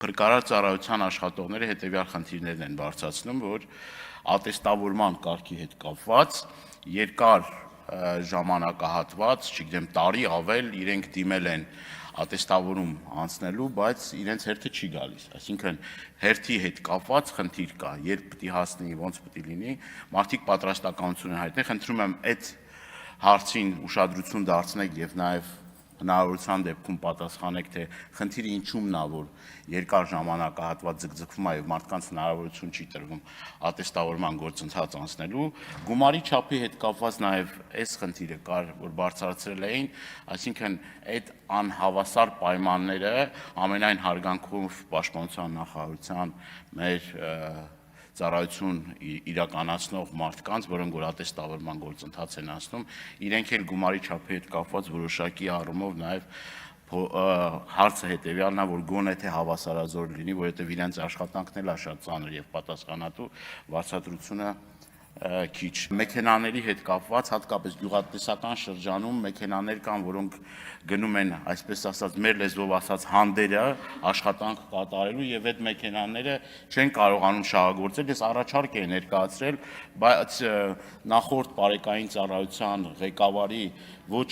Փրկարար ծառայության աշխատողները հետևյալ խնդիրներն են բարձրացնում, որ ատեստավորման կարգի հետ կապված երկար ժամանակահատված, չգիտեմ, տարի ավել իրենք դիմել են ատեստավորում անցնելու, բայց իրենց հերթը չի գալիս, այսինքն հերթի հետ կապված խնդիր կա, երբ պիտի հասնի, ոնց պիտի լինի, մարդիկ պատրաստականություն են հայտնել, խնդրում եմ այդ հարցին ուշադրություն դարձնեք եւ նաեւ հնարավորության դեպքում պատասխանեք, թե խնդիրը ինչումն է, որ երկար ժամանակահատված ձգձգվում է եւ մարդկանց հնարավորություն չի տրվում ատեստավորման գործընթաց անցնելու, գումարի չափի հետ կապված նաեւ այս խնդիրը կար, որ բարձրացրել էին, այսինքն այդ անհավասար պայմանները ամենայն հարգանքով պաշտպանության նախարարության մեր ծառայություն իրականացնող մարդկանց, որոնք որ ատեստավորման գործընթաց են անցնում, իրենք էլ գումարի չափի հետ կապված որոշակի առումով նաև հարցը հետևյալն է, որ գոնե թե հավասարազոր լինի, որովհետև իրենց աշխատանքն էլ է շատ ծանր եւ պատասխանատու, վարձատրությունը քիչ մեքենաների հետ կապված, հատկապես գյուղատնտեսական շրջանում մեքենաներ կան, որոնք գնում են, այսպես ասած, մեր լեզվով ասած հանդերը աշխատանք կատարելու եւ այդ մեքենաները չեն կարողանում շահագործել, ես առաջարկ եմ ներկայացրել, բայց նախորդ բարեկային ծառայության ղեկավարի ոչ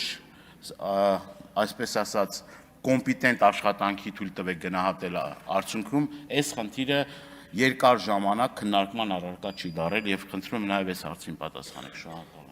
այսպես ասած կոմպետենտ աշխատանքի թույլ տվեք գնահատել արդյունքում այս խնդիրը երկար ժամանակ քննարկման առարկա չի դարել եւ խնդրում եմ նաեւ այս հարցին պատասխանեք, շնորհակալ